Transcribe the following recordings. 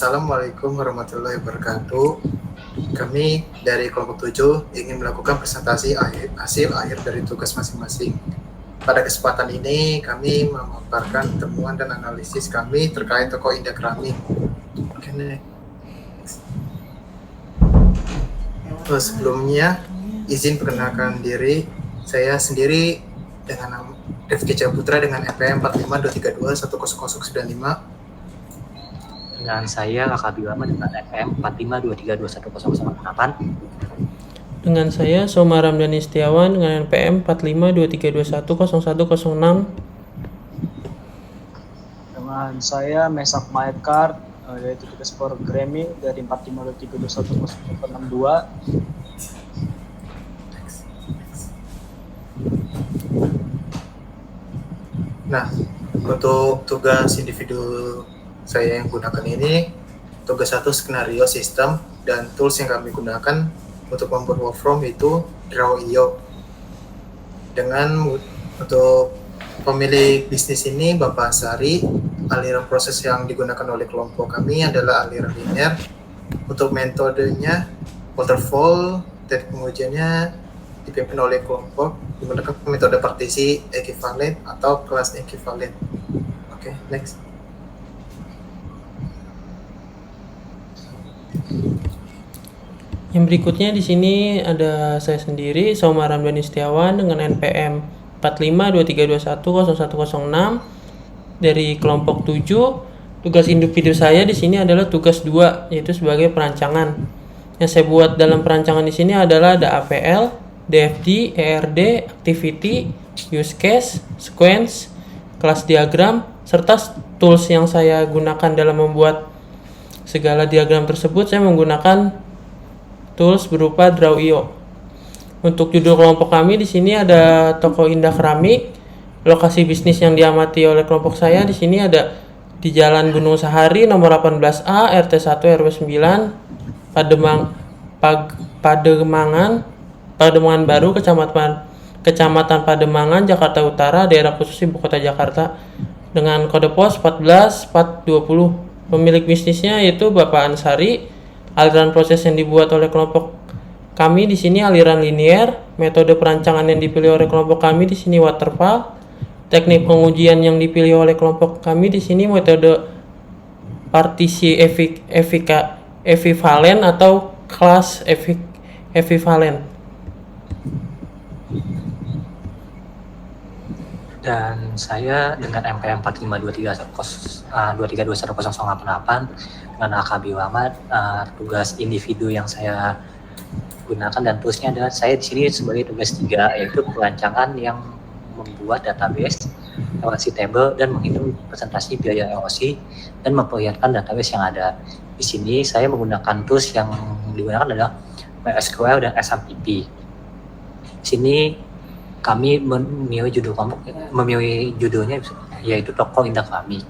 Assalamualaikum warahmatullahi wabarakatuh. Kami dari kelompok 7 ingin melakukan presentasi hasil akhir dari tugas masing-masing. Pada kesempatan ini, kami memaparkan temuan dan analisis kami terkait tokoh Indah Keramik. Sebelumnya, izin perkenalkan diri. Saya sendiri dengan nama Rifki Caputra dengan NPM 4523210095. Dengan saya Kakak Bilama dengan NPM 4523210008. Dengan saya Soma Ramdhani Setiawan dengan NPM 4523210106. Dengan saya Mesak Maekar yaitu tugas programming dari 4523210062. Nah, untuk tugas individu saya yang gunakan ini, tugas 1 skenario sistem dan tools yang kami gunakan untuk membuat workflow itu Draw.io. Untuk pemilik bisnis ini Bapak Ansari, aliran proses yang digunakan oleh kelompok kami adalah aliran linear. Untuk metodenya waterfall, teknik pengujiannya dipimpin oleh kelompok menggunakan metode partisi ekivalen atau kelas ekivalen. Oke, next. Yang berikutnya di sini ada saya sendiri, Soma Ramdhani Setiawan dengan NPM 4523210106 dari kelompok 7. Tugas individu saya di sini adalah tugas 2, yaitu sebagai perancangan. Yang saya buat dalam perancangan di sini adalah ada APL, DFD, ERD, activity, use case, sequence, kelas diagram, serta tools yang saya gunakan dalam membuat segala diagram tersebut. Saya menggunakan tools berupa Draw.io. Untuk judul kelompok kami di sini ada toko Indah Keramik. Lokasi bisnis yang diamati oleh kelompok saya di sini ada di Jalan Gunung Sahari nomor 18A RT 1 RW 9 Pademangan Baru, Kecamatan Pademangan, Jakarta Utara, daerah khusus Ibu Kota Jakarta, dengan kode pos 14420. Pemilik bisnisnya yaitu Bapak Ansari. Aliran proses yang dibuat oleh kelompok kami di sini aliran linear. Metode perancangan yang dipilih oleh kelompok kami di sini waterfall. Teknik pengujian yang dipilih oleh kelompok kami di sini metode partisi ekivalen atau kelas ekivalen. Dan saya dengan NPM 4523210008 dengan AKB Muhammad. Tugas individu yang saya gunakan dan toolsnya adalah saya di sini sebagai tugas 3, yaitu perancangan yang membuat database LOC table dan menghitung presentasi biaya LOC dan memperlihatkan database yang ada. Di sini saya menggunakan tools yang digunakan adalah MySQL dan SMPP. Di sini kami memilih judulnya yaitu toko Indah Keramik.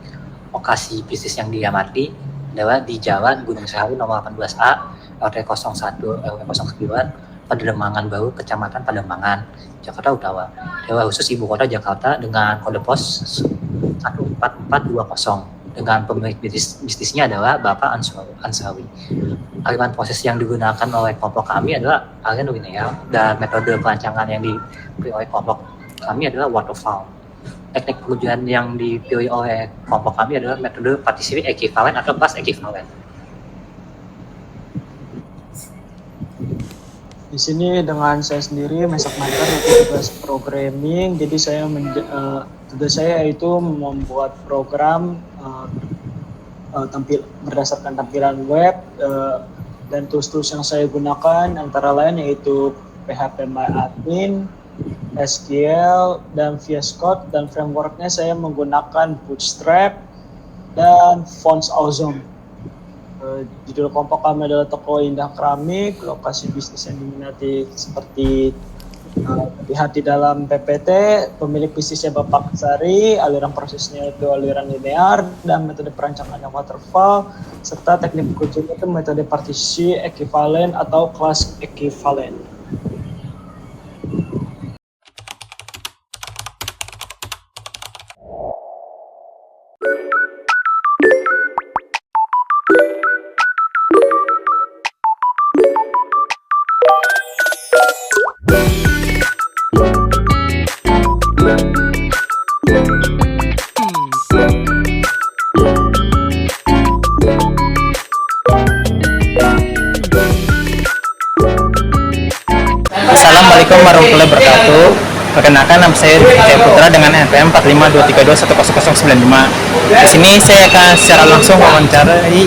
Lokasi bisnis yang diamati adalah di Jalan Gunung Sahari nomor 18A RT 01 RW 09 Pademangan Baru, Kecamatan Pademangan, Jakarta Utara, daerah khusus Ibu Kota Jakarta, dengan kode pos 14420. Dengan pemilik bisnisnya adalah Bapak Ansari. Aliran proses yang digunakan oleh kelompok kami adalah aliran linear dan metode perancangan yang dipilih oleh kelompok kami adalah waterfall. Teknik pengujian yang dipilih oleh kelompok kami adalah metode partisi ekivalen atau kelas ekivalen. Di sini dengan saya sendiri Mesak Maekar yaitu tugas programming. Jadi tugas saya yaitu membuat program berdasarkan tampilan web, dan tools-tools yang saya gunakan antara lain yaitu PHP MyAdmin, SQL, dan VS Code, dan frameworknya saya menggunakan Bootstrap dan Fonts Awesome. Judul kelompok kami adalah Toko Indah Keramik. Lokasi bisnis yang diminati seperti terlihat di dalam PPT. Pemilik bisnisnya Bapak Ansari, aliran prosesnya itu aliran linear dan metode perancangannya waterfall, serta teknik pengujian itu metode partisi ekivalen atau kelas ekivalen. Assalamualaikum warahmatullahi wabarakatuh. Perkenalkan, nama saya Tia Putra dengan NPM 452321095. Di sini saya akan secara langsung wawancarai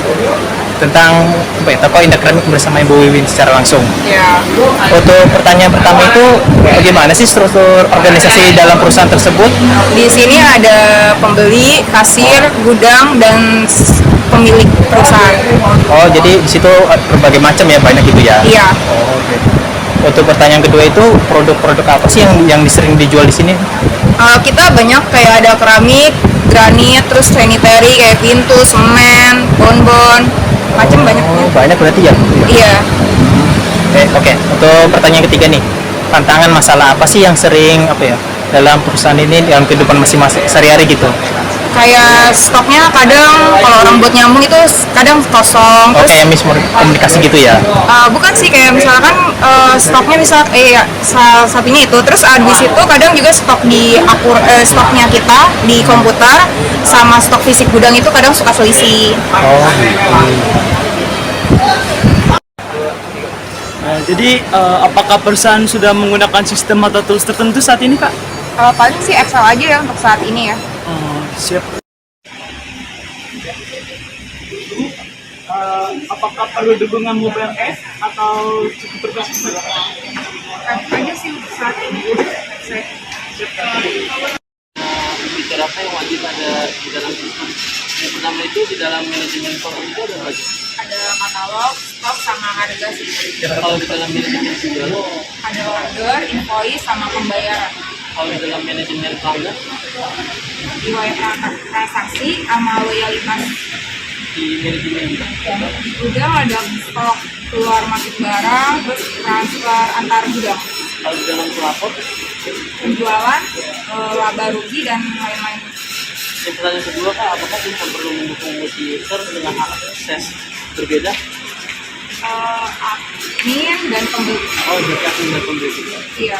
tentang tokoh Indakramik bersama Ibu Wiwin secara langsung. Ya. Untuk pertanyaan pertama itu, bagaimana sih struktur organisasi dalam perusahaan tersebut? Di sini ada pembeli, kasir, gudang, dan pemilik perusahaan. Oh, jadi di situ berbagai macam ya, banyak gitu ya? Iya. Oh, oke. Untuk pertanyaan kedua itu, produk-produk apa sih yang sering dijual di sini? Kita banyak kayak ada keramik, granit, terus sanitary kayak pintu, semen, bonbon, macam banyak. Oh, banyak berarti ya? Iya. Oke. Untuk pertanyaan ketiga nih, tantangan masalah apa sih yang sering dalam perusahaan ini dalam kehidupan masing-masing sehari-hari gitu? Kayak stoknya kadang kalau orang buat nyambung itu kadang kosong. Oke, miskomunikasi gitu ya? Bukan sih, kayak misalkan stoknya salah satunya itu, terus di situ kadang juga stok stoknya kita di komputer sama stok fisik gudang itu kadang suka selisih. Oh, gitu. Jadi apakah perusahaan sudah menggunakan sistem atau tools tertentu saat ini, Kak? Paling sih Excel aja ya untuk saat ini ya. Siap. Apakah perlu dukungan mobile app atau cukup berbasis web? Aja sih untuk saat ini. Beberapa yang wajib ada di dalam sistem. Yang pertama itu di dalam manajemen keuangan itu ada apa? Ada katalog, stok, sama harga sih. Kalau di dalam manajemen jual, Ada order, invoice, sama pembayaran. kalau di dalam manajemen pelanggan Riwayat transaksi sama loyalitas. di manajemen juga. Gudang ada stok keluar masuk barang, terus transfer antar gudang. Kalau di dalam pelapor, Penjualan, laba rugi, dan lain-lain. yang pertanyaan kedua Kak, apakah kita perlu mendukung multi user dengan akses berbeda? Admin dan pembeli. Oh, jadi aku nggak pembeli. Iya.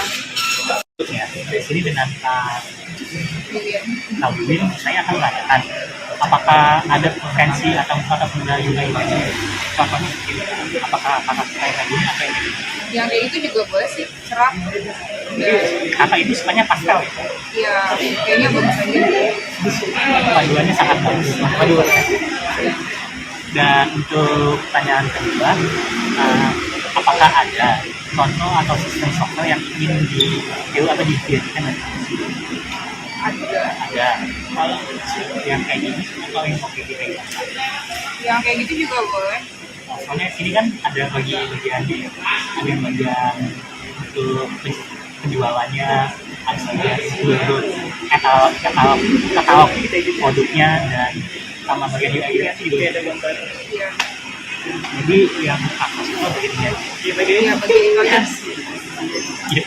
Ya, dari sini dengan Iya. Win, saya akan menanyakan apakah ada potensi atau pengguna UI ini, contohnya apakah kayak gini atau yang ini? Yang kayak gitu juga boleh sih, cerah. Kakak itu sukanya pastel ya? Iya, kayaknya bagus aja. Paduannya sangat bagus. Dan untuk pertanyaan kedua, apakah ada contoh atau sistem software yang ingin di-build atau dijadikan? Ada. Kalau yang kayak gini atau yang kayak gitu? Yang kayak gitu juga boleh. Soalnya sini kan ada bagian ya, ada yang bagian untuk penjualannya, ada bagian katalog produknya, dan sama bagian UI-nya sih juga ada gambar. Iya. Jadi yang akses itu bagian ini. Iya, bagian kalian. Iya.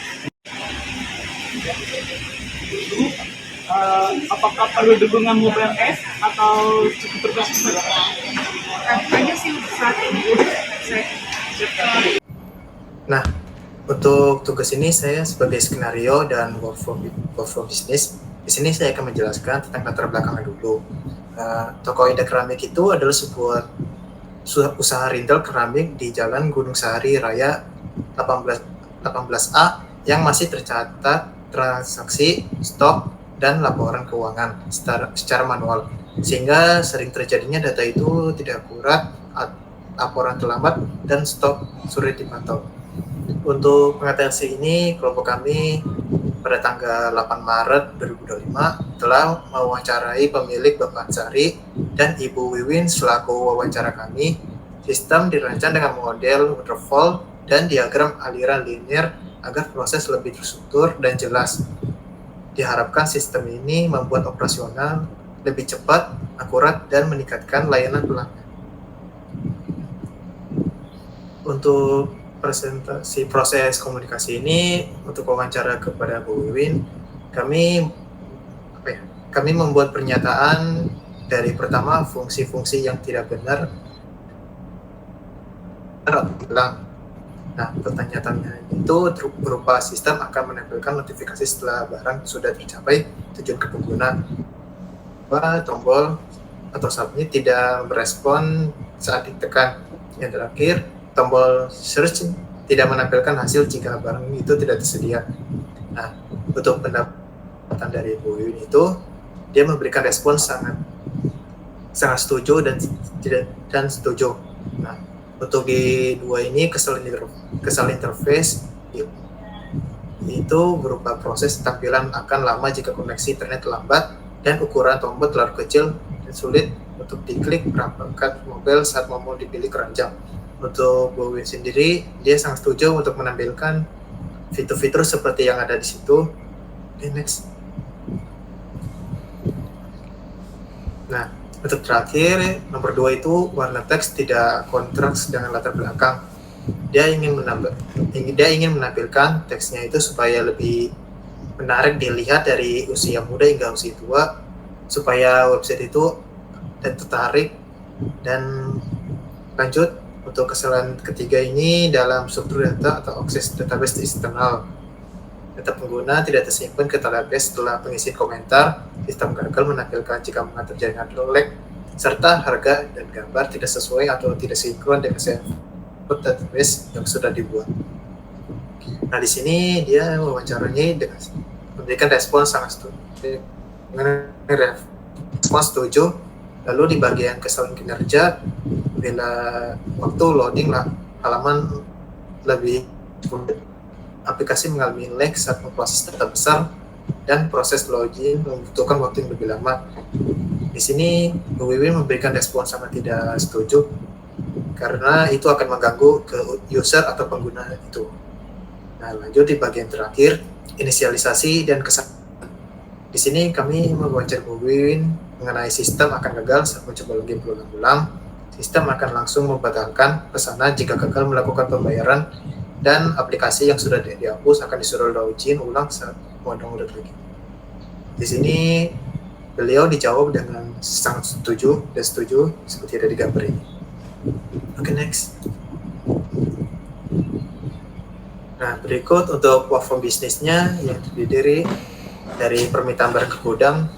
Apakah perlu dukungan mobile app atau cukup berbasis web? Aja sih untuk saat ini. Nah, untuk tugas ini saya sebagai skenario dan workflow business. Di sini saya akan menjelaskan tentang latar belakangnya dulu. Toko Indah Keramik itu adalah sebuah usaha rintel keramik di Jalan Gunung Sahari Raya 18A yang masih tercatat transaksi, stok, dan laporan keuangan secara manual, sehingga sering terjadinya data itu tidak akurat, laporan terlambat, dan stok sulit dipantau. Untuk mengatasi ini, kelompok kami pada tanggal 8 Maret 2025 telah mewawancarai pemilik Bapak Ansari dan Ibu Wiwin selaku wawancara kami. Sistem dirancang dengan model waterfall dan diagram aliran linear agar proses lebih terstruktur dan jelas. Diharapkan sistem ini membuat operasional lebih cepat, akurat, dan meningkatkan layanan pelanggan. Untuk presentasi proses komunikasi ini, untuk wawancara kepada Bu Wiwin, kami membuat pernyataan dari pertama fungsi-fungsi yang tidak benar atau hilang. Nah, pertanyaan itu berupa sistem akan menampilkan notifikasi setelah barang sudah tercapai tujuan ke pengguna. Tombol atau submit tidak merespon saat ditekan. Yang terakhir, tombol search tidak menampilkan hasil jika barang itu tidak tersedia. Nah, untuk pendapatan dari Bu Yun itu, dia memberikan respon sangat setuju dan setuju. Nah, untuk di dua ini kesal interface itu berupa proses tampilan akan lama jika koneksi internet lambat dan ukuran tombol terlalu kecil dan sulit untuk diklik perangkat mobile saat mau dipilih keranjang. Untuk Bu Yun sendiri, dia sangat setuju untuk menampilkan fitur-fitur seperti yang ada di situ. Okay, next. Nah, untuk terakhir, nomor 2 itu warna teks tidak kontras dengan latar belakang. Dia ingin menampilkan teksnya itu supaya lebih menarik dilihat dari usia muda hingga usia tua, supaya website itu tertarik. Dan lanjut, untuk kesalahan ketiga ini dalam struktur data atau akses database eksternal. Data pengguna tidak tersimpan ke database setelah pengisian komentar. Sistem gagal menampilkan jika mengatur jaringan lag, serta harga dan gambar tidak sesuai atau tidak sinkron dengan database yang sudah dibuat. Nah, di sini dia mewawancarai dengan memberikan respon sangat setuju. Lalu di bagian kesalahan kinerja, bila waktu loading halaman lebih aplikasi mengalami lag saat memproses data besar dan proses login membutuhkan waktu yang lebih lama. Di sini Bu Wiwin memberikan respon sangat tidak setuju karena itu akan mengganggu ke user atau pengguna itu. Nah, lanjut di bagian terakhir, inisialisasi dan kesalahan. Di sini kami mewawancarai Bu Wiwin mengenai sistem akan gagal saat mencoba login berulang-ulang. Sistem akan langsung membatalkan pesanan jika gagal melakukan pembayaran, dan aplikasi yang sudah dihapus akan disuruh login ulang saat mau download lagi. Di sini beliau dijawab dengan sangat setuju seperti ada di gambar ini. Oke, next. Nah, berikut untuk platform bisnisnya yang terdiri dari permintaan barang ke gudang.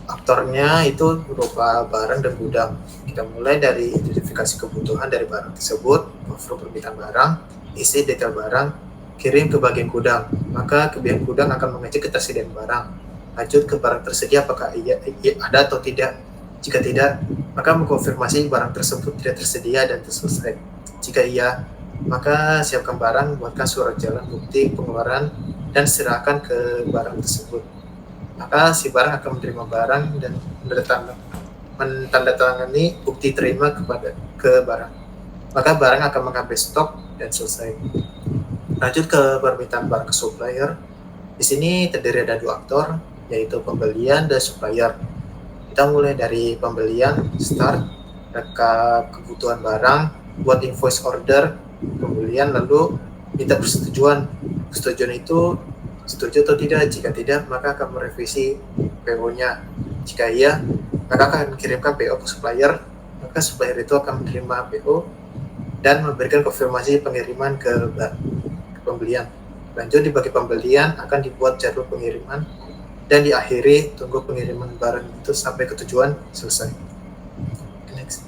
Aktornya itu berupa barang dan gudang. Kita mulai dari identifikasi kebutuhan dari barang tersebut, platform permintaan barang, isi detail barang, kirim ke bagian gudang. Maka ke bagian gudang akan mengecek ketersediaan barang. Lanjut ke barang tersedia apakah ia ada atau tidak. Jika tidak, maka mengkonfirmasi barang tersebut tidak tersedia dan selesai. Jika iya, maka siapkan barang, buatkan surat jalan bukti pengeluaran, dan serahkan ke barang tersebut. Maka si barang akan menerima barang dan menandatangani bukti terima ke barang. Maka barang akan mengambil stok dan selesai. Lanjut ke permintaan barang ke supplier. Di sini terdiri ada dua aktor, yaitu pembelian dan supplier. Kita mulai dari pembelian, start, rekap kebutuhan barang, buat invoice order, pembelian, lalu minta persetujuan. Persetujuan itu setuju atau tidak. Jika tidak, maka akan merevisi PO-nya. Jika iya, maka akan kirimkan PO ke supplier. Maka supplier itu akan menerima PO dan memberikan konfirmasi pengiriman ke pembelian. Lanjut di bagian pembelian akan dibuat jadwal pengiriman dan diakhiri tunggu pengiriman barang itu sampai ke tujuan selesai. Next.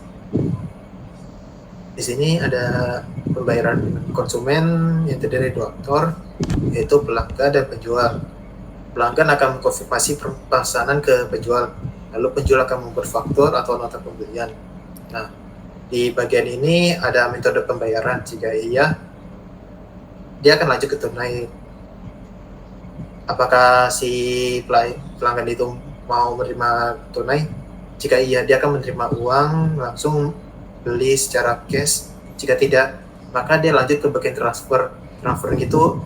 Di sini ada pembayaran konsumen yang terdiri dari dua aktor, yaitu pelanggan dan penjual. Pelanggan akan mengkonfirmasi pesanan ke penjual, lalu penjual akan membuat faktur atau nota pembelian. Nah, di bagian ini ada metode pembayaran. Jika iya, dia akan lanjut ke tunai. Apakah si pelanggan itu mau menerima tunai? Jika iya, dia akan menerima uang langsung beli secara cash. Jika tidak, maka dia lanjut ke bagian transfer. Transfer itu,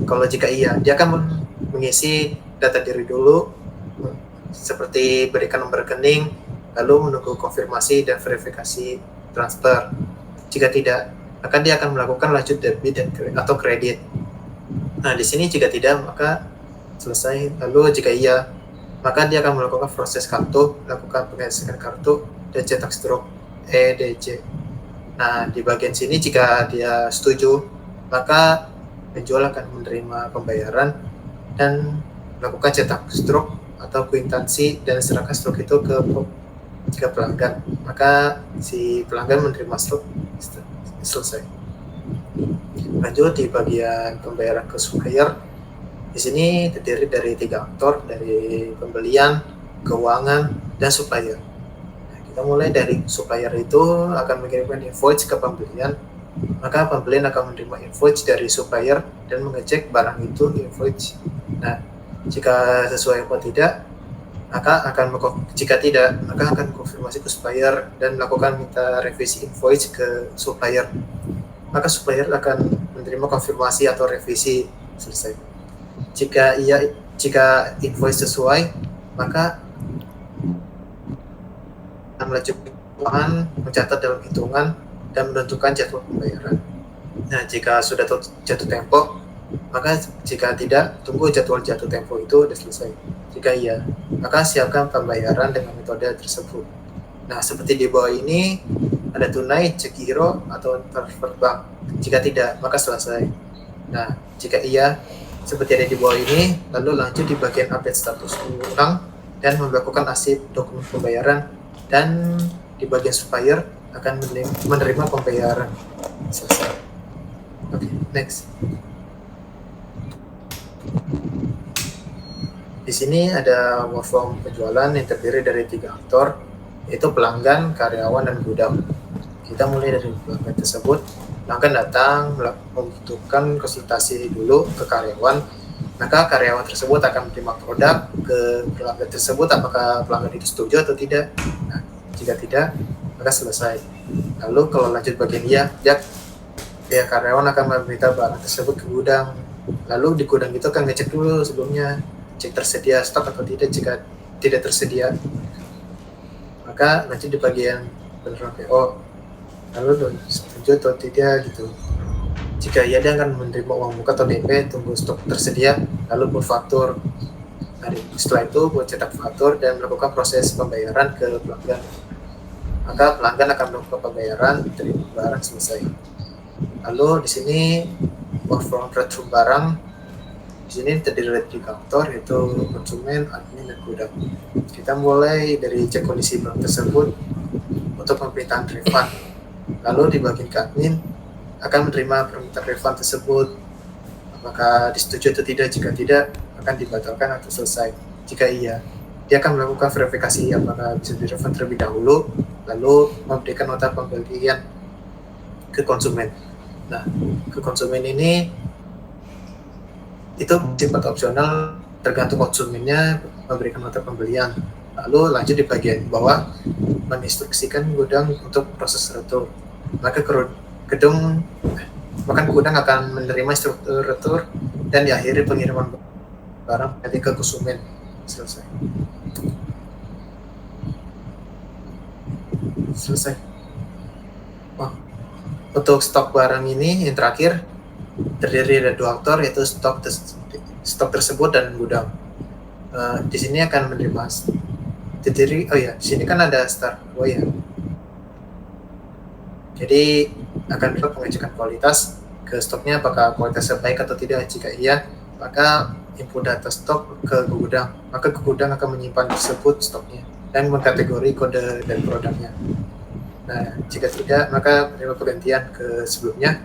kalau jika iya, dia akan mengisi data diri dulu, seperti berikan nomor rekening, lalu menunggu konfirmasi dan verifikasi transfer. Jika tidak, maka dia akan melakukan lanjut debit atau kredit. Nah, di sini jika tidak, maka selesai. Lalu jika iya, maka dia akan melakukan proses kartu, melakukan pengisian kartu, dan cetak struk EDC. Nah, di bagian sini jika dia setuju, maka penjual akan menerima pembayaran dan melakukan cetak struk atau kwitansi dan serahkan struk itu ke pelanggan. Maka si pelanggan menerima struk, selesai. Lanjut di bagian pembayaran ke supplier. Di sini terdiri dari 3 aktor, dari pembelian, keuangan, dan supplier. Nah, kita mulai dari supplier itu akan mengirimkan invoice ke pembelian, maka pembelian akan menerima invoice dari supplier dan mengecek barang itu invoice. Nah, jika sesuai atau tidak, jika tidak, maka akan konfirmasi ke supplier dan melakukan minta revisi invoice ke supplier. Maka supplier akan menerima konfirmasi atau revisi, selesai. Jika invoice sesuai, maka akan melanjutkan keuangan, mencatat dalam hitungan, dan menentukan jadwal pembayaran. Nah, jika sudah jatuh tempo, maka jika tidak, tunggu jadwal jatuh tempo itu sudah selesai. Jika iya, maka siapkan pembayaran dengan metode tersebut. Nah, seperti di bawah ini, ada tunai, cek giro, atau transfer bank. Jika tidak, maka selesai. Nah, jika iya, seperti ada di bawah ini, lalu lanjut di bagian update status ulang dan melakukan arsip dokumen pembayaran, dan di bagian supplier akan menerima pembayaran. Selesai. Oke, next. Di sini ada workflow penjualan yang terdiri dari 3 aktor, yaitu pelanggan, karyawan, dan gudang. Kita mulai dari pelanggan tersebut. Pelanggan datang membutuhkan konsultasi dulu ke karyawan, maka karyawan tersebut akan menerima produk ke pelanggan tersebut apakah pelanggan itu setuju atau tidak. Nah, jika tidak, maka selesai. Lalu kalau lanjut bagian ya karyawan akan meminta barang tersebut ke gudang. Lalu di gudang itu akan ngecek dulu sebelumnya, cek tersedia stok atau tidak. Jika tidak tersedia, maka lanjut di bagian penerima PO. Lalu setuju atau tidak gitu. Jika iya, dia akan menerima uang muka atau DP, tunggu stok tersedia, lalu buat faktur. Nah, setelah itu buat cetak faktur dan melakukan proses pembayaran ke pelanggan. Maka pelanggan akan melakukan pembayaran, terima barang, selesai. Lalu di sini workflow return barang. Di sini terdiri dari 3 aktor, yaitu konsumen, admin, dan gudang. Kita mulai dari cek kondisi barang tersebut untuk pemerintahan refund. Lalu di bagian ke admin akan menerima permintaan refund tersebut, apakah disetujui atau tidak. Jika tidak, akan dibatalkan atau selesai. Jika iya, dia akan melakukan verifikasi apakah bisa direfund terlebih dahulu, lalu memberikan nota pembelian ke konsumen. Nah, ke konsumen ini itu sifat opsional, tergantung konsumennya memberikan nota pembelian. Lalu lanjut di bagian bawah, menginstruksikan gudang untuk proses retur. Maka gudang akan menerima struktur retur dan diakhiri pengiriman barang nanti ke konsumen. Selesai. Untuk stok barang ini yang terakhir terdiri dari 2 aktor, yaitu stok tersebut dan gudang. Di sini akan menerima di sini kan ada start. Jadi akan mengecekkan kualitas ke stoknya, apakah kualitasnya baik atau tidak. Jika iya, maka input data stok ke gudang, maka ke gudang akan menyimpan tersebut stoknya dan mengkategori kode dan produknya. Nah, jika tidak, maka menerima pergantian ke sebelumnya.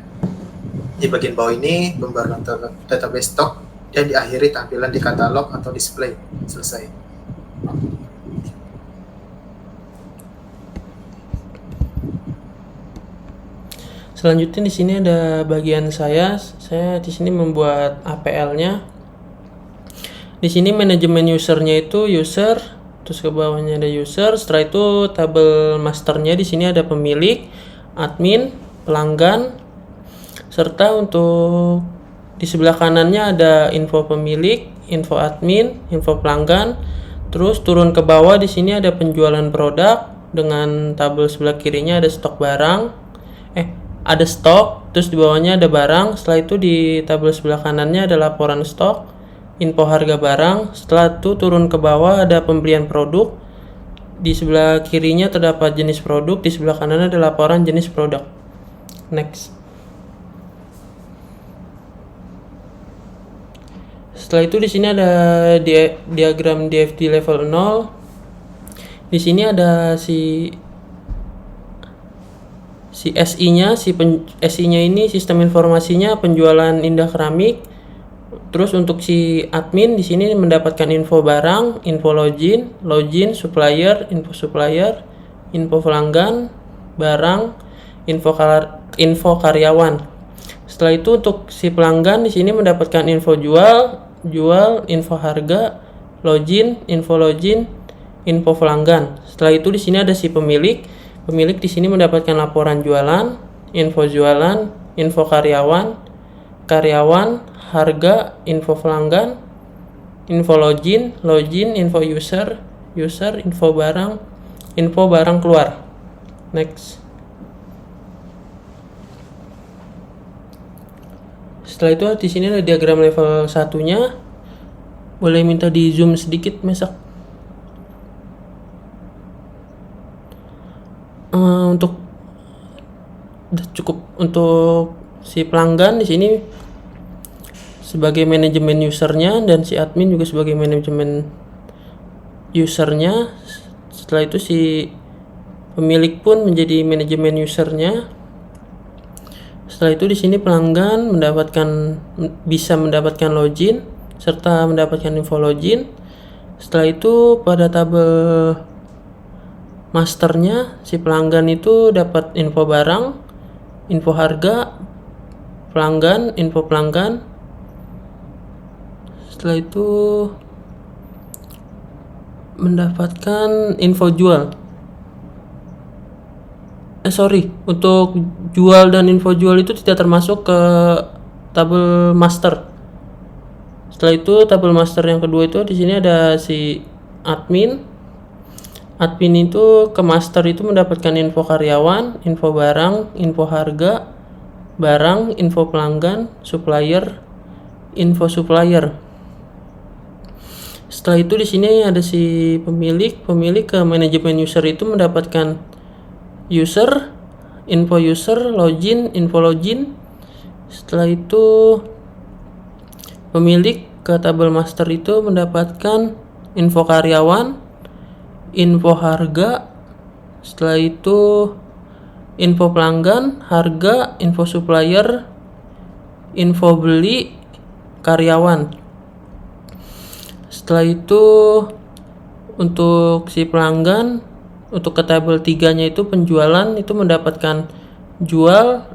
Di bagian bawah ini pembaruan database stok dan diakhiri tampilan di katalog atau display. Selesai. Selanjutnya di sini ada bagian saya di sini membuat APL-nya. Di sini manajemen usernya itu user, terus ke bawahnya ada user. Setelah itu tabel masternya di sini ada pemilik, admin, pelanggan, serta untuk di sebelah kanannya ada info pemilik, info admin, info pelanggan. Terus turun ke bawah di sini ada penjualan produk dengan tabel sebelah kirinya ada stok barang. Ada stok, terus di bawahnya ada barang. Setelah itu di tabel sebelah kanannya ada laporan stok, info harga barang. Setelah itu turun ke bawah ada pembelian produk. Di sebelah kirinya terdapat jenis produk, di sebelah kanan ada laporan jenis produk. Next. Setelah itu di sini ada diagram DFD level 0. Di sini ada si SI-nya, SI-nya ini sistem informasinya penjualan indah keramik. Terus untuk si admin di sini mendapatkan info barang, info login, supplier, info pelanggan, barang, info karyawan. Setelah itu untuk si pelanggan di sini mendapatkan info jual, info harga, info pelanggan. Setelah itu di sini ada si pemilik. Pemilik di sini mendapatkan laporan jualan, info karyawan, harga, info pelanggan, info login, info user, info barang keluar. Next. Setelah itu di sini ada diagram level 1-nya. Boleh minta di zoom sedikit, Mesak. Untuk cukup untuk si pelanggan di sini sebagai manajemen usernya dan si admin juga sebagai manajemen usernya. Setelah itu si pemilik pun menjadi manajemen usernya. Setelah itu di sini pelanggan bisa mendapatkan login serta mendapatkan info login. Setelah itu pada tabel masternya si pelanggan itu dapat info barang, info harga, info pelanggan. Setelah itu mendapatkan info jual. Untuk jual dan info jual itu tidak termasuk ke tabel master. Setelah itu tabel master yang kedua itu di sini ada si admin. Admin itu ke master itu mendapatkan info karyawan, info barang, info harga, barang, info pelanggan, info supplier. Setelah itu di sini ada si pemilik ke manajemen user itu mendapatkan info user, info login. Setelah itu pemilik ke tabel master itu mendapatkan info karyawan, info harga. Setelah itu info pelanggan, harga, info supplier, info beli, karyawan. Setelah itu untuk si pelanggan, untuk ke tabel 3-nya itu penjualan itu mendapatkan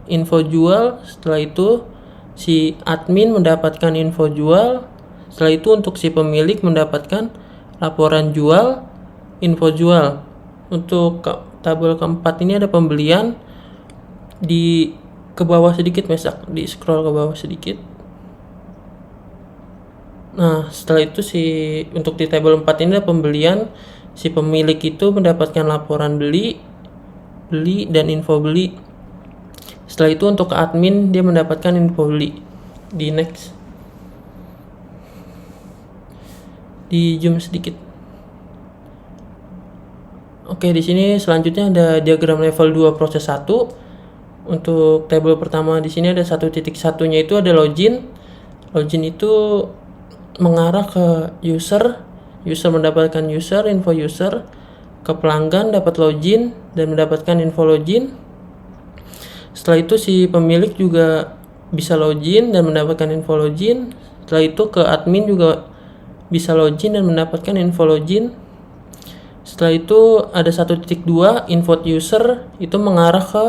info jual. Setelah itu si admin mendapatkan info jual. Setelah itu untuk si pemilik mendapatkan laporan jual, info jual. Untuk tabel keempat ini ada pembelian. Ke bawah sedikit, Mesak, di scroll ke bawah sedikit. Nah, setelah itu untuk di tabel 4 ini ada pembelian. Si pemilik itu mendapatkan laporan beli dan info beli. Setelah itu untuk admin dia mendapatkan info beli. Di next. Di zoom sedikit. Oke, di sini selanjutnya ada diagram level 2 proses 1. Untuk tabel pertama di sini ada 1.1-nya itu ada login. Login itu mengarah ke user mendapatkan info user, ke pelanggan dapat login dan mendapatkan info login. Setelah itu si pemilik juga bisa login dan mendapatkan info login. Setelah itu ke admin juga bisa login dan mendapatkan info login. Setelah itu ada 1.2 info user itu mengarah ke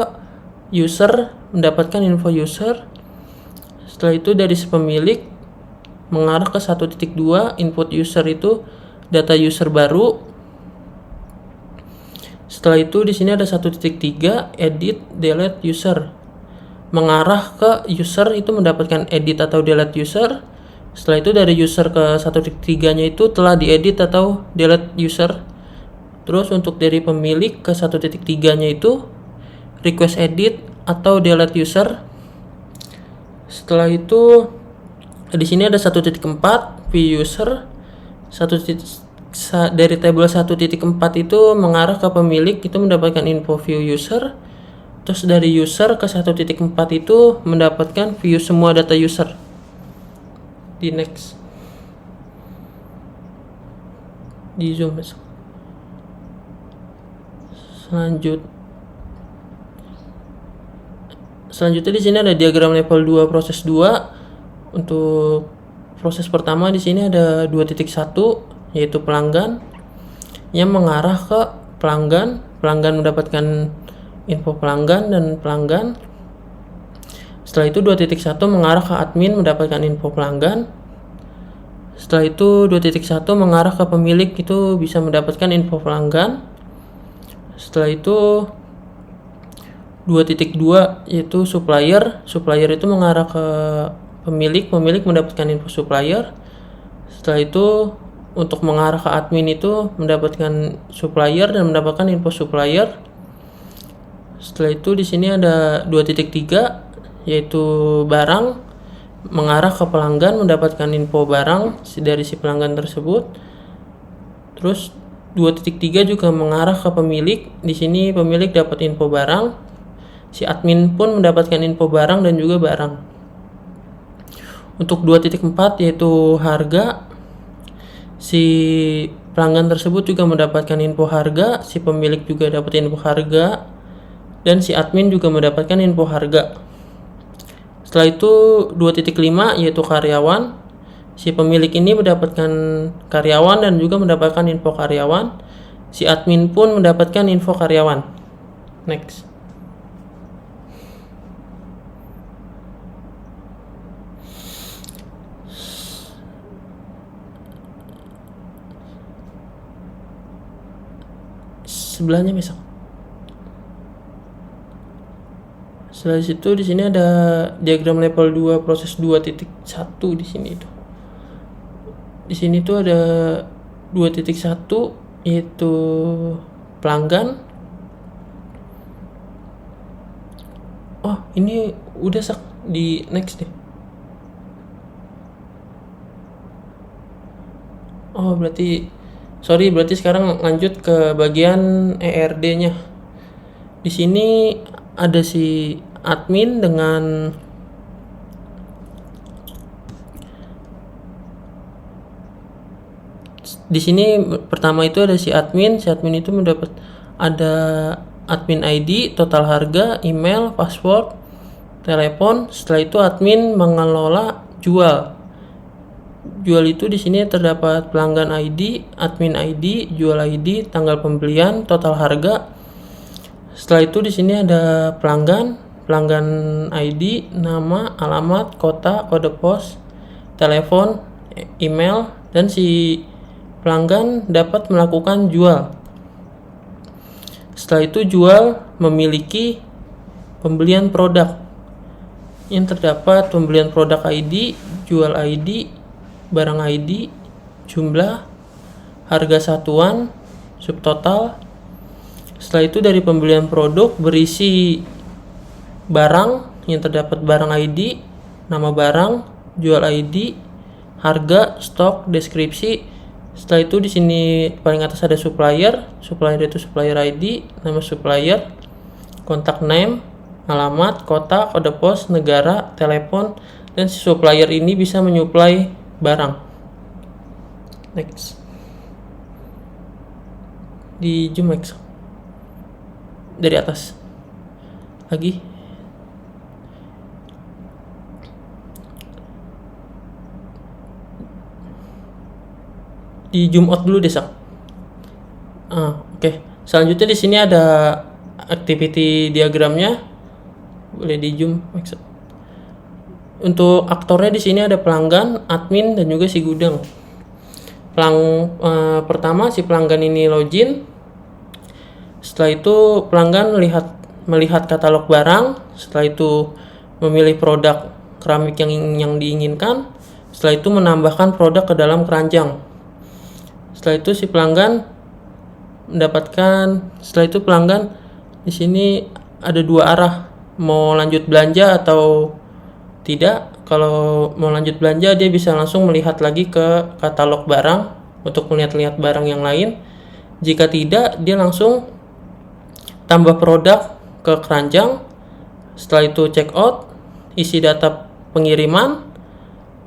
user mendapatkan info user. Setelah itu dari si pemilik mengarah ke 1.2 input user itu data user baru. Setelah itu di sini ada 1.3 edit delete user mengarah ke user itu mendapatkan edit atau delete user. Setelah itu dari user ke 1.3-nya itu telah diedit atau delete user. Terus untuk dari pemilik ke 1.3-nya itu request edit atau delete user. Setelah itu di sini ada 1.4 view user. Dari tabel 1.4 itu mengarah ke pemilik itu mendapatkan info view user. Terus dari user ke 1.4 itu mendapatkan view semua data user. Di next. di zoom. Selanjutnya di sini ada diagram level 2 proses 2. Untuk proses pertama di sini ada 2.1 yaitu pelanggan yang mengarah ke pelanggan mendapatkan info pelanggan dan pelanggan. Setelah itu 2.1 mengarah ke admin mendapatkan info pelanggan. Setelah itu 2.1 mengarah ke pemilik, itu bisa mendapatkan info pelanggan. Setelah itu 2.2 yaitu supplier itu mengarah ke pemilik mendapatkan info supplier. Setelah itu untuk mengarah ke admin itu mendapatkan supplier dan mendapatkan info supplier. Setelah itu di sini ada 2.3 yaitu barang mengarah ke pelanggan mendapatkan info barang dari si pelanggan tersebut. Terus 2.3 juga mengarah ke pemilik. Di sini pemilik dapat info barang. Si admin pun mendapatkan info barang dan juga barang. Untuk 2.4 yaitu harga. Si pelanggan tersebut juga mendapatkan info harga, si pemilik juga dapat info harga, dan si admin juga mendapatkan info harga. Setelah itu 2.5 yaitu karyawan. Si pemilik ini mendapatkan karyawan dan juga mendapatkan info karyawan. Si admin pun mendapatkan info karyawan. Next. Sebelahnya besok. Setelah situ di sini ada diagram level 2 proses 2.1 di sini itu. Di sini tuh ada 2.1 yaitu pelanggan. Oh, ini udah di next deh. Oh, berarti sekarang lanjut ke bagian ERD-nya. Di sini ada si admin dengan di sini pertama itu ada si admin itu mendapat ada admin ID, total harga, email, password, telepon. Setelah itu admin mengelola jual itu di sini terdapat pelanggan ID, admin ID, jual ID, tanggal pembelian, total harga. Setelah itu di sini ada pelanggan ID, nama, alamat, kota, kode pos, telepon, email, dan si pelanggan dapat melakukan jual. Setelah itu jual memiliki pembelian produk yang terdapat pembelian produk ID, jual ID, barang ID, jumlah, harga satuan, subtotal. Setelah itu dari pembelian produk berisi barang yang terdapat barang ID, nama barang, jual ID, harga, stok, deskripsi. Setelah itu di sini paling atas ada supplier itu supplier ID, nama supplier, kontak name, alamat, kota, kode pos, negara, telepon, dan si supplier ini bisa menyuplai barang. Next. Di zoom next. Dari atas. Lagi. Di zoom out dulu deh, Oke. Selanjutnya di sini ada activity diagramnya. Boleh di zoom next. Untuk aktornya di sini ada pelanggan, admin, dan juga si gudang. Pertama si pelanggan ini login. Setelah itu pelanggan melihat katalog barang. Setelah itu memilih produk keramik yang diinginkan. Setelah itu menambahkan produk ke dalam keranjang. Setelah itu si pelanggan setelah itu pelanggan di sini ada dua arah, mau lanjut belanja atau tidak. Kalau mau lanjut belanja dia bisa langsung melihat lagi ke katalog barang untuk melihat-lihat barang yang lain. Jika tidak, dia langsung tambah produk ke keranjang. Setelah itu check out, isi data pengiriman,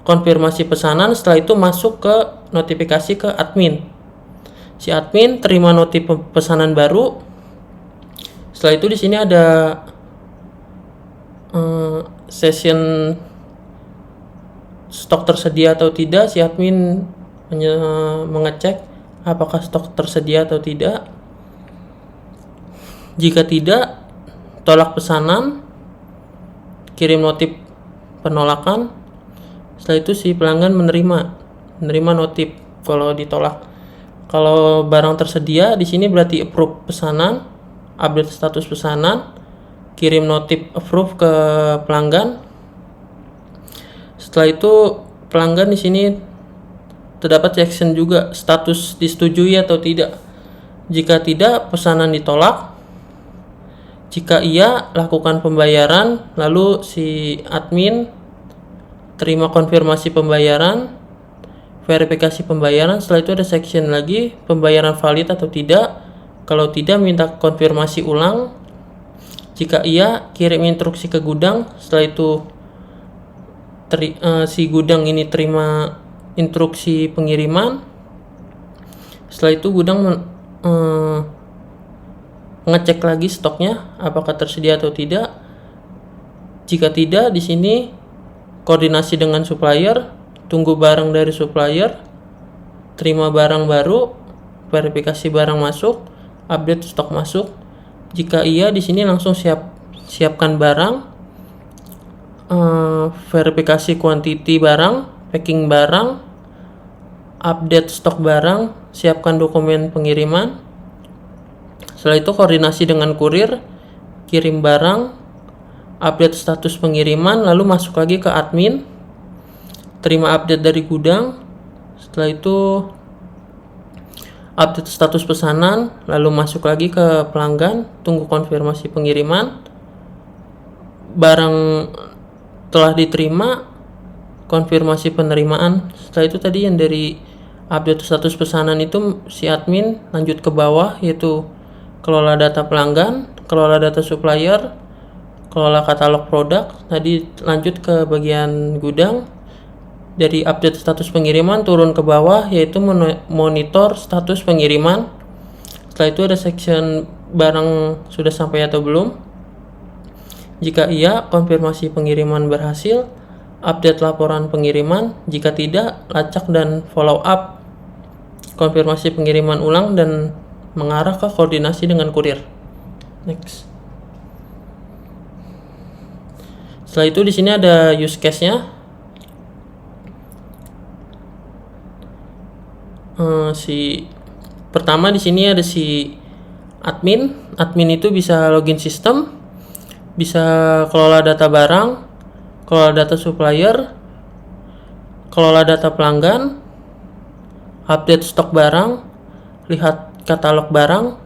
konfirmasi pesanan. Setelah itu masuk ke notifikasi ke admin. Si admin terima notif pesanan baru. Setelah itu di sini ada session stok tersedia atau tidak. Si admin mengecek apakah stok tersedia atau tidak. Jika tidak, tolak pesanan, kirim notif penolakan. Setelah itu si pelanggan menerima notif kalau ditolak. Kalau barang tersedia di sini berarti approve pesanan, update status pesanan, kirim notif approve ke pelanggan. Setelah itu pelanggan di sini terdapat section juga status disetujui atau tidak. Jika tidak, pesanan ditolak. Jika iya, lakukan pembayaran, lalu si admin terima konfirmasi pembayaran, verifikasi pembayaran. Setelah itu ada section lagi, pembayaran valid atau tidak. Kalau tidak, minta konfirmasi ulang. Jika iya, kirim instruksi ke gudang. Setelah itu si gudang ini terima instruksi pengiriman. Setelah itu gudang ngecek lagi stoknya apakah tersedia atau tidak. Jika tidak, di sini koordinasi dengan supplier, tunggu barang dari supplier, terima barang baru, verifikasi barang masuk, update stok masuk. Jika iya, di sini langsung siapkan barang, verifikasi quantity barang, packing barang, update stok barang, siapkan dokumen pengiriman. Setelah itu koordinasi dengan kurir, kirim barang, update status pengiriman, lalu masuk lagi ke admin, terima update dari gudang. Setelah itu update status pesanan, lalu masuk lagi ke pelanggan, tunggu konfirmasi pengiriman. Barang telah diterima, konfirmasi penerimaan. Setelah itu tadi yang dari update status pesanan itu si admin lanjut ke bawah, yaitu kelola data pelanggan, kelola data supplier, kelola katalog produk. Tadi lanjut ke bagian gudang. Dari update status pengiriman turun ke bawah, yaitu monitor status pengiriman. Setelah itu ada section barang sudah sampai atau belum. Jika iya, konfirmasi pengiriman berhasil, update laporan pengiriman. Jika tidak, lacak dan follow up konfirmasi pengiriman ulang dan mengarah ke koordinasi dengan kurir. Next. Setelah itu di sini ada use case-nya. Pertama di sini ada si admin. Admin itu bisa login sistem, bisa kelola data barang, kelola data supplier, kelola data pelanggan, update stok barang, lihat katalog barang,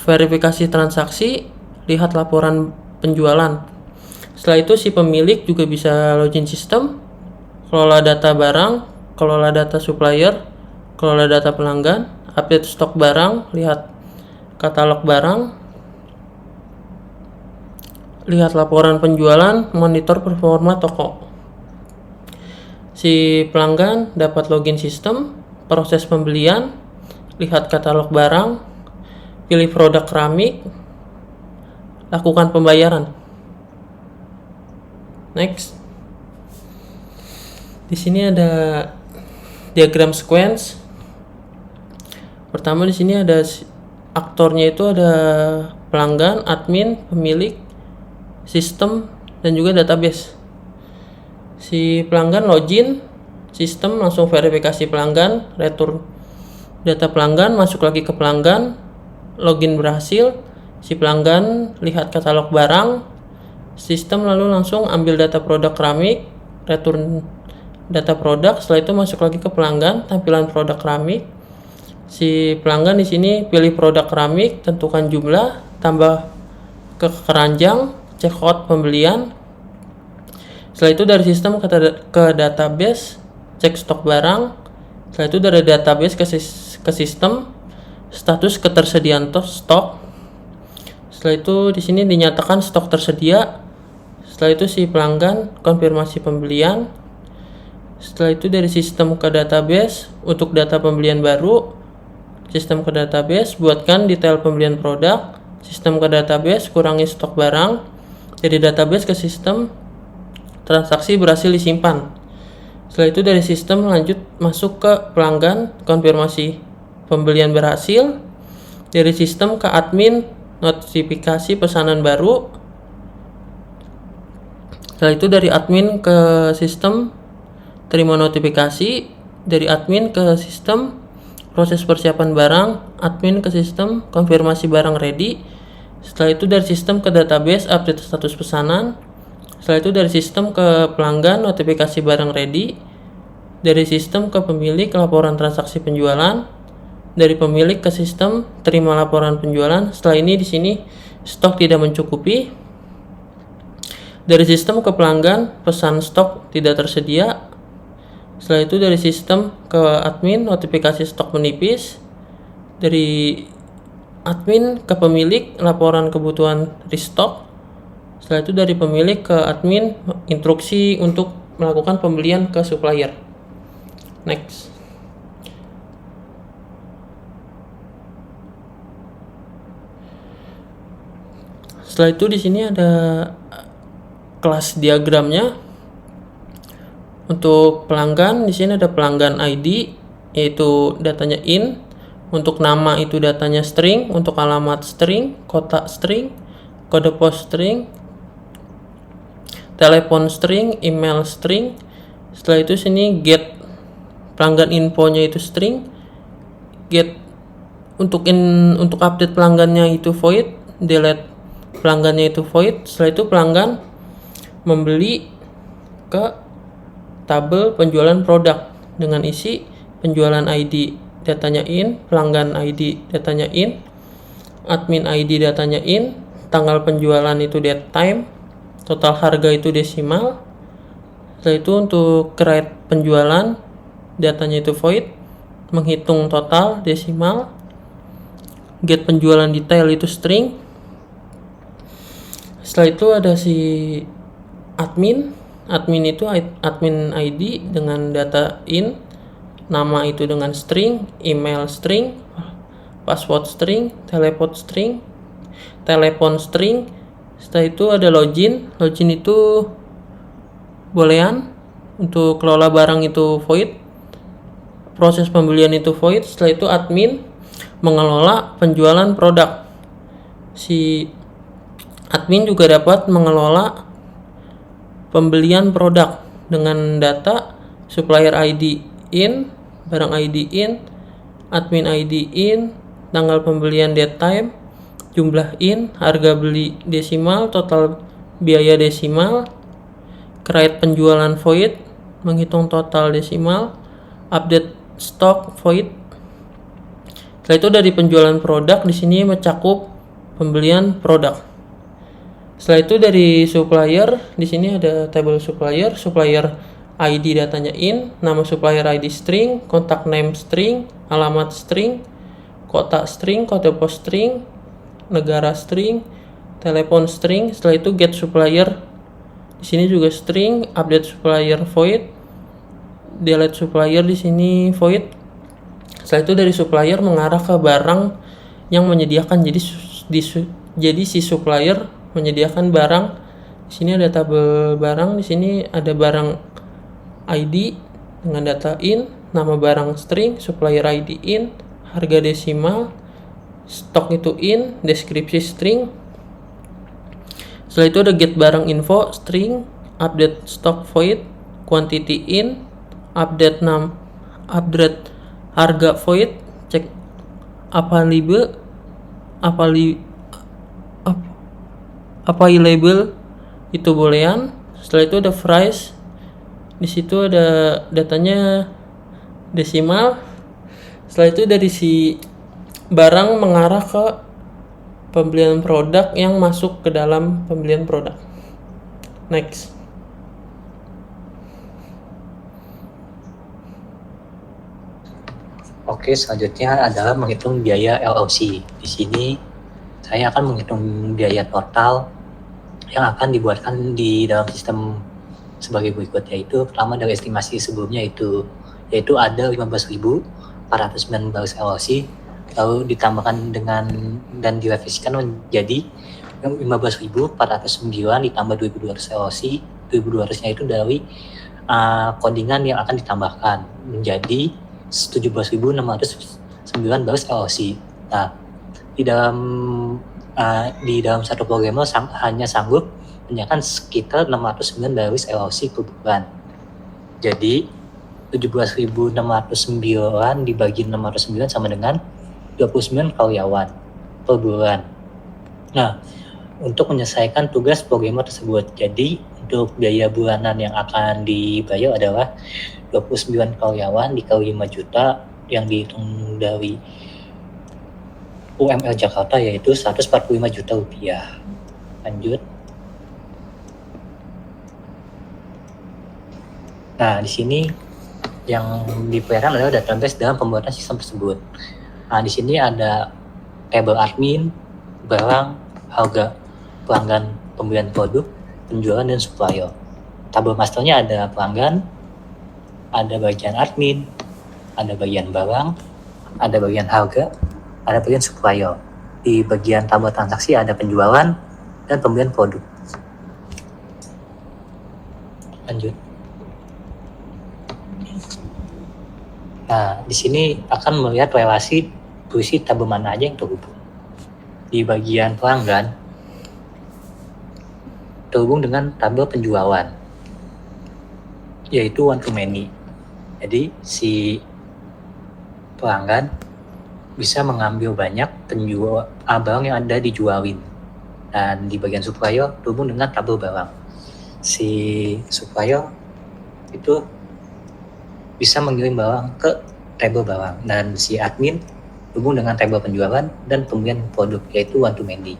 verifikasi transaksi, lihat laporan penjualan. Setelah itu si pemilik juga bisa login sistem, kelola data barang, kelola data supplier, kelola data pelanggan, update stok barang, lihat katalog barang, lihat laporan penjualan, monitor performa toko. Si pelanggan dapat login sistem, proses pembelian, lihat katalog barang, pilih produk keramik, lakukan pembayaran. Next. Di sini ada diagram sequence. Pertama di sini ada aktornya, itu ada pelanggan, admin, pemilik, sistem, dan juga database. Si pelanggan login, sistem langsung verifikasi pelanggan, return data pelanggan, masuk lagi ke pelanggan, login berhasil, si pelanggan lihat katalog barang, sistem lalu langsung ambil data produk keramik, return data produk. Setelah itu masuk lagi ke pelanggan, tampilan produk keramik. Si pelanggan di sini pilih produk keramik, tentukan jumlah, tambah ke keranjang, checkout pembelian. Setelah itu dari sistem ke database, cek stok barang. Setelah itu dari database ke sistem, status ketersediaan stok. Setelah itu di sini dinyatakan stok tersedia. Setelah itu si pelanggan konfirmasi pembelian. Setelah itu dari sistem ke database, untuk data pembelian baru, sistem ke database, buatkan detail pembelian produk, sistem ke database, kurangi stok barang, dari database ke sistem, transaksi berhasil disimpan. Setelah itu dari sistem lanjut masuk ke pelanggan, konfirmasi pembelian berhasil, dari sistem ke admin, notifikasi pesanan baru. Setelah itu dari admin ke sistem, terima notifikasi, dari admin ke sistem, proses persiapan barang, admin ke sistem, konfirmasi barang ready. Setelah itu dari sistem ke database, update status pesanan. Setelah itu dari sistem ke pelanggan, notifikasi barang ready. Dari sistem ke pemilik, laporan transaksi penjualan. Dari pemilik ke sistem, terima laporan penjualan. Setelah ini di sini stok tidak mencukupi. Dari sistem ke pelanggan, pesan stok tidak tersedia. Setelah itu dari sistem ke admin, notifikasi stok menipis. Dari admin ke pemilik, laporan kebutuhan restock. Setelah itu dari pemilik ke admin, instruksi untuk melakukan pembelian ke supplier. Next. Setelah itu di sini ada kelas diagramnya. Untuk pelanggan di sini ada pelanggan ID, yaitu datanya in. Untuk nama itu datanya string, untuk alamat string, kota string, kode pos string, telepon string, email string. Setelah itu sini get pelanggan infonya itu string, get untuk update pelanggannya itu void, delete pelanggannya itu void. Setelah itu pelanggan membeli ke tabel penjualan produk dengan isi penjualan ID datanya in, pelanggan ID datanya in, admin ID datanya in, tanggal penjualan itu date time, total harga itu desimal. Setelah itu untuk create penjualan datanya itu void, menghitung total desimal, get penjualan detail itu string. Setelah itu ada si admin itu admin ID dengan data in, nama itu dengan string, email string, password string, telepon string. Setelah itu ada login itu boolean, untuk kelola barang itu void, proses pembelian itu void. Setelah itu admin mengelola penjualan produk. Si admin juga dapat mengelola pembelian produk dengan data supplier ID in, barang ID in, admin ID in, tanggal pembelian date time, jumlah in, harga beli desimal, total biaya desimal, create penjualan void, menghitung total desimal, update stock void. Setelah itu dari penjualan produk di sini mencakup pembelian produk. Setelah itu dari supplier, di sini ada tabel supplier ID datanya in, nama supplier ID string, kontak name string, alamat string, kota string, kode pos string, negara string, telepon string. Setelah itu get supplier, di sini juga string, update supplier void, delete supplier di sini void. Setelah itu dari supplier mengarah ke barang yang menyediakan, jadi si supplier menyediakan barang. Di sini ada tabel barang, di sini ada barang ID dengan data in, nama barang string, supplier ID in, harga desimal, stok itu in, deskripsi string. Setelah itu ada get barang info string, update stock void, quantity in, update harga void, cek available itu boolean. Setelah itu ada price, di situ ada datanya desimal. Setelah itu dari si barang mengarah ke pembelian produk yang masuk ke dalam pembelian produk. Next. Oke, selanjutnya adalah menghitung biaya LOC. Di sini saya akan menghitung biaya total yang akan dibuatkan di dalam sistem sebagai berikut, yaitu pertama dari estimasi sebelumnya yaitu ada 15.409 barrel LOC, lalu ditambahkan dengan dan direvisikan menjadi 15.409 ditambah 2.200 LOC. 2.200-nya itu dari codingan yang akan ditambahkan menjadi 17.609 barrel LOC. Nah, di dalam satu programmer hanya sanggup menyediakan sekitar 609 barrel LOC per bulan. Jadi 17.609 dibagi 609 sama dengan 29 karyawan per bulan. Nah, untuk menyelesaikan tugas programmer tersebut, jadi untuk biaya bulanan yang akan dibayar adalah 29 karyawan dikali 5 juta yang dihitung dari UMR Jakarta, yaitu 145 juta rupiah. Lanjut. Nah, di sini yang diperlukan adalah database dalam pembuatan sistem tersebut. Nah, di sini ada tabel admin, barang, harga, pelanggan, pembelian produk, penjualan, dan supplier. Tabel masternya ada pelanggan, ada bagian admin, ada bagian barang, ada bagian harga, ada bagian supplier. Di bagian tabel transaksi ada penjualan dan pembelian produk. Lanjut. Nah, di sini akan melihat relasi posisi tabel mana aja yang terhubung. Di bagian pelanggan, terhubung dengan tabel penjualan, yaitu one to many. Jadi, si pelanggan bisa mengambil banyak barang yang ada dijualin. Dan di bagian supplier, terhubung dengan tabel barang. Si supplier itu bisa mengirim barang ke tabel barang, dan si admin hubung dengan tabel penjualan dan pembelian produk, yaitu one to many.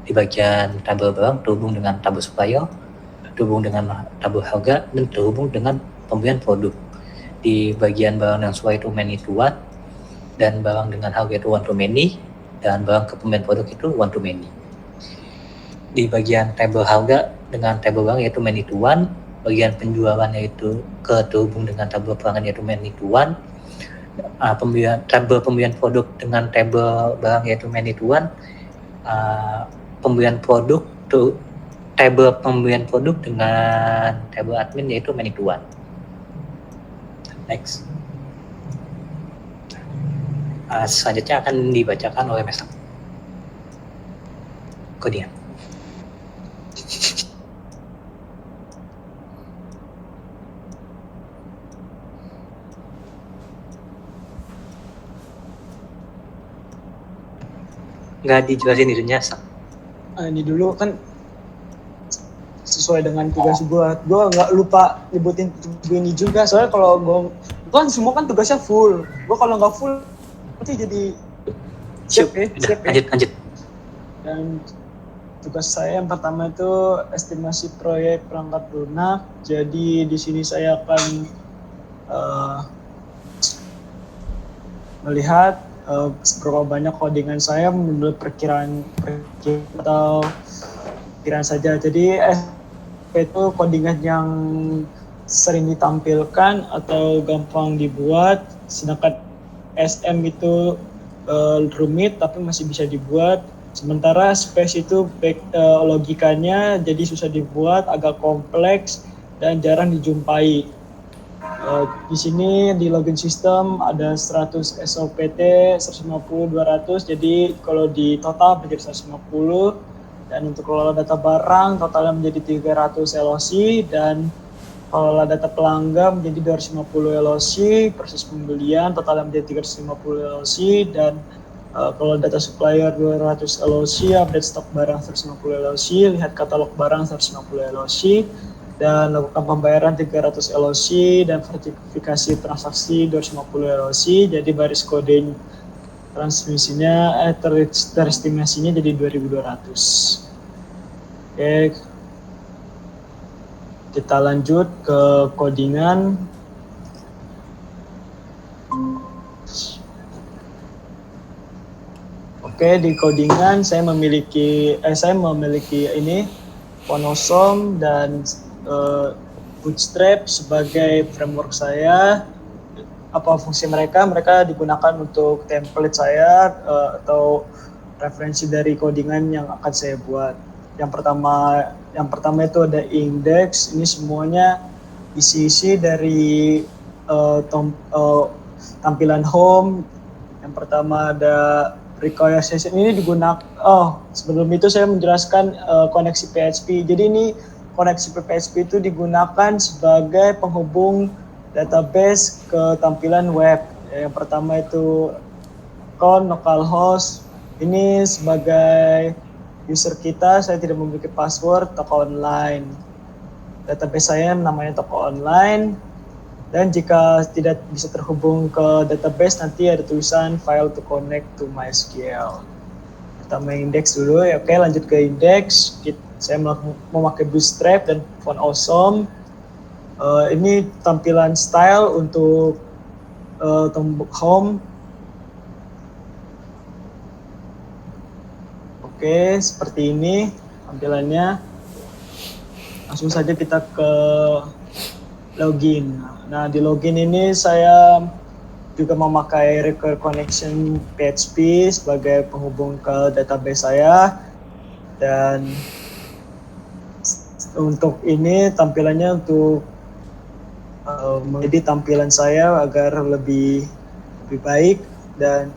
Di bagian tabel barang terhubung dengan tabel supplier, terhubung dengan tabel harga, dan terhubung dengan pembelian produk. Di bagian barang yang sesuai itu many to one, dan barang dengan harga itu one to many, dan barang ke pembelian produk itu one to many. Di bagian tabel harga dengan tabel barang yaitu many to one, bagian penjualannya itu terhubung dengan tabel pelanggan yaitu many to one, tabel pembelian produk dengan tabel barang yaitu many to one, pembelian produk tabel pembelian produk dengan tabel admin yaitu many to one. Next. Selanjutnya akan dibacakan oleh Mesam. Kodian. Nggak dijelasin itunya. Ini dulu kan sesuai dengan tugas gue nggak lupa nyebutin ini juga, soalnya kalau gue kan semua kan tugasnya full, gue kalau nggak full nanti jadi siap. Lanjut. Dan tugas saya yang pertama itu estimasi proyek perangkat lunak. Jadi di sini saya akan melihat berapa banyak codingan saya menurut perkiraan saja. Jadi itu codingan yang sering ditampilkan atau gampang dibuat, sedangkan SM itu rumit tapi masih bisa dibuat. Sementara space itu logikanya jadi susah dibuat, agak kompleks dan jarang dijumpai. Di sini di login system ada 100 SOPT, 150, 200, jadi kalau di total menjadi 150, dan untuk kelola data barang totalnya menjadi 300 LOC, dan kelola data pelanggan menjadi 250 LOC, proses pembelian totalnya menjadi 350 LOC, dan kalau data supplier 200 LOC, update stok barang 150 LOC, lihat katalog barang 150 LOC, dan lakukan pembayaran 300 LOC, dan verifikasi transaksi 250 LOC. Jadi baris kode transmisinya terestimasinya jadi 2200. Oke, kita lanjut ke codingan. Oke, di codingan saya memiliki ini Ponosom dan Bootstrap sebagai framework saya. Apa fungsi mereka? Mereka digunakan untuk template saya atau referensi dari codingan yang akan saya buat. Yang pertama itu ada index. Ini semuanya isi dari tampilan home. Yang pertama ada require session. Ini digunakan. Sebelum itu saya menjelaskan koneksi PHP. Jadi ini koneksi PHP itu digunakan sebagai penghubung database ke tampilan web. Yang pertama itu account localhost. Ini sebagai user kita, saya tidak memiliki password, toko online. Database saya namanya toko online. Dan jika tidak bisa terhubung ke database, nanti ada tulisan file to connect to MySQL. Pertama index dulu, ya oke, lanjut ke index. Saya memakai Bootstrap dan Font Awesome. Ini tampilan style untuk tombol home. Oke, seperti ini tampilannya. Langsung saja kita ke login. Nah, di login ini saya juga memakai require connection PHP sebagai penghubung ke database saya. Dan untuk ini tampilannya untuk menjadi tampilan saya agar lebih baik. Dan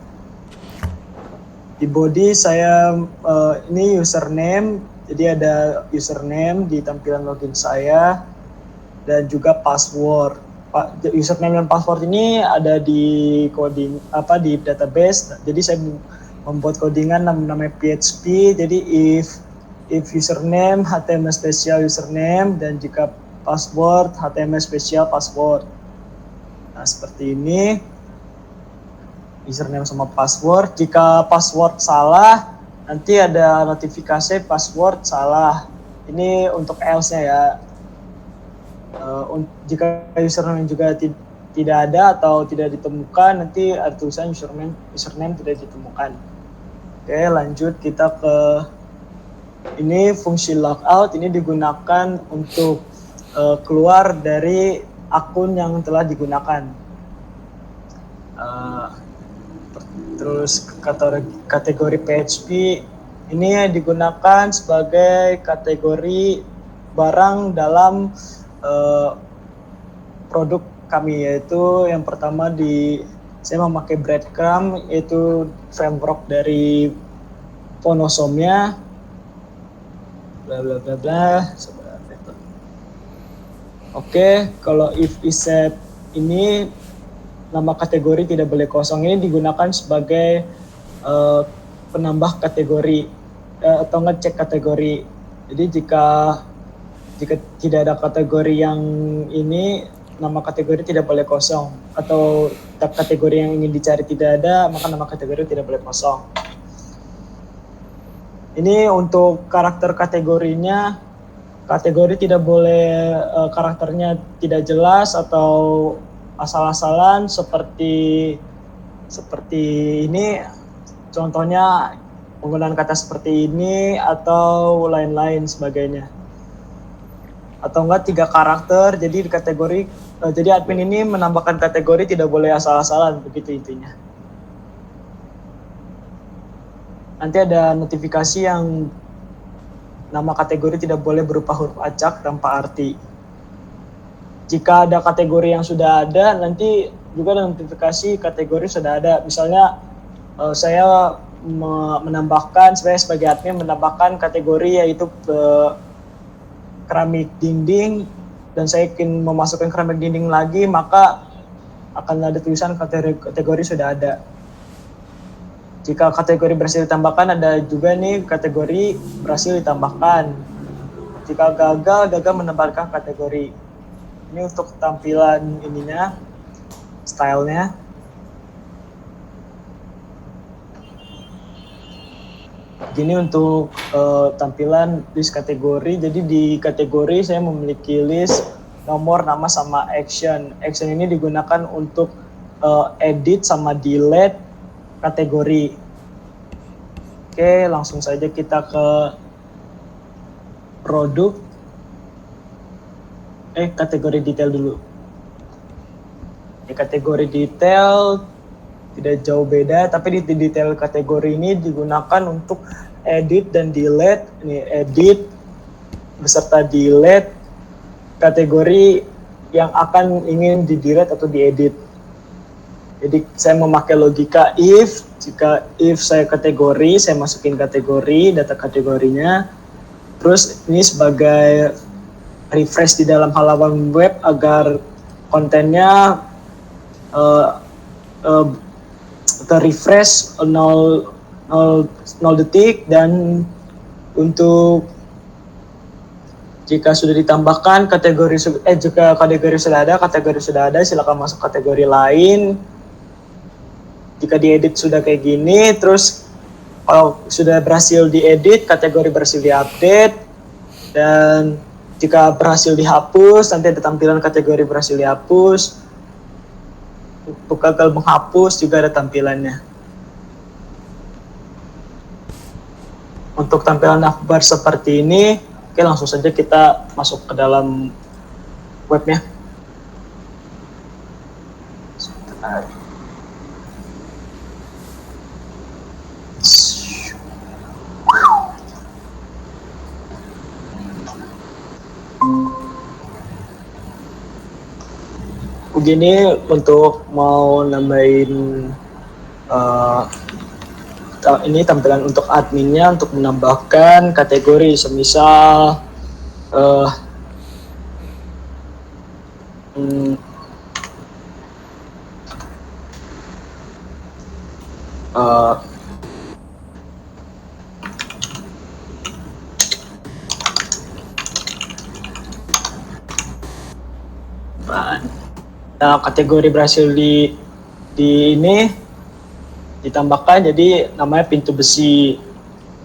di body saya ini username, jadi ada username di tampilan login saya dan juga password. Username dan password ini ada di coding di database. Jadi saya membuat codingan namanya PHP. Jadi if username HTML special username dan jika password HTML special password. Nah, seperti ini. Username sama password. Jika password salah, nanti ada notifikasi password salah. Ini untuk else-nya ya. Jika username juga tidak ada atau tidak ditemukan, nanti ada tulisan username tidak ditemukan. Oke, lanjut kita ke ini fungsi logout. Ini digunakan untuk keluar dari akun yang telah digunakan. Terus kategori PHP ini digunakan sebagai kategori barang dalam produk kami, yaitu yang pertama saya memakai breadcrumb, yaitu framework dari Font Awesome-nya, bla bla bla bla. Oke, kalau if set ini nama kategori tidak boleh kosong. Ini digunakan sebagai penambah kategori atau ngecek kategori. Jadi jika tidak ada kategori yang ini, nama kategori tidak boleh kosong. Atau kategori yang ingin dicari tidak ada, maka nama kategori tidak boleh kosong. Ini untuk karakter kategorinya, kategori tidak boleh karakternya tidak jelas atau asal-asalan seperti ini, contohnya penggunaan kata seperti ini atau lain-lain sebagainya. Atau enggak 3 karakter, jadi di kategori, jadi admin ini menambahkan kategori tidak boleh asal-asalan, begitu intinya. Nanti ada notifikasi yang nama kategori tidak boleh berupa huruf acak tanpa arti. Jika ada kategori yang sudah ada, nanti juga ada notifikasi kategori sudah ada. Misalnya saya saya sebagai admin menambahkan kategori yaitu keramik dinding, dan saya ingin memasukkan keramik dinding lagi, maka akan ada tulisan kategori sudah ada. Jika kategori berhasil ditambahkan, ada juga nih kategori berhasil ditambahkan. Jika gagal menambahkan kategori. Ini untuk tampilan ininya, stylenya. Gini untuk tampilan list kategori. Jadi di kategori saya memiliki list nomor, nama, sama action. Action ini digunakan untuk edit sama delete kategori. Oke, langsung saja kita ke produk. kategori detail dulu. Di kategori detail tidak jauh beda, tapi di detail kategori ini digunakan untuk edit dan delete. Ini edit beserta delete kategori yang akan ingin di-delete atau diedit. Jadi saya memakai logika if, jika if saya kategori, saya masukin kategori, data kategorinya. Terus ini sebagai refresh di dalam halaman web agar kontennya ter-refresh 0 detik, dan untuk jika sudah ditambahkan jika kategori sudah ada, silakan masuk kategori lain. Jika diedit sudah kayak gini, terus kalau sudah berhasil diedit, kategori berhasil diupdate, dan jika berhasil dihapus, nanti ada tampilan kategori berhasil dihapus. Untuk gagal menghapus juga ada tampilannya. Untuk tampilan navbar seperti ini, oke, langsung saja kita masuk ke dalam webnya. Sebentar. Begini, untuk mau nambahin ini tampilan untuk adminnya, untuk menambahkan kategori, semisal nah, kategori berhasil di ini ditambahkan jadi namanya pintu besi.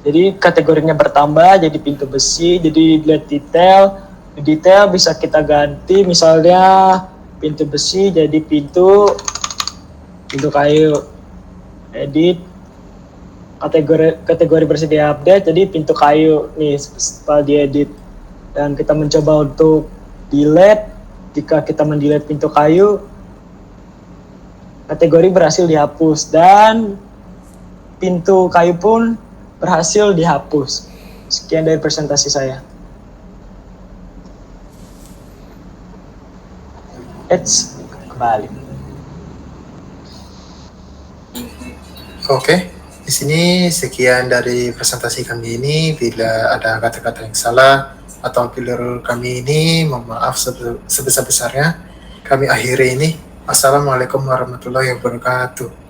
Jadi kategorinya bertambah jadi pintu besi. Jadi lihat detail bisa kita ganti, misalnya pintu besi jadi pintu kayu. Edit kategori bersedia update jadi pintu kayu nih setelah diedit. Dan kita mencoba untuk delete. Jika kita mendelete pintu kayu, kategori berhasil dihapus dan pintu kayu pun berhasil dihapus. Sekian dari presentasi saya. Kembali. Oke, di sini sekian dari presentasi kami ini. Bila ada kata-kata yang salah atau failure kami ini, mohon maaf sebesar-besarnya. Kami akhiri ini. Assalamualaikum warahmatullahi wabarakatuh.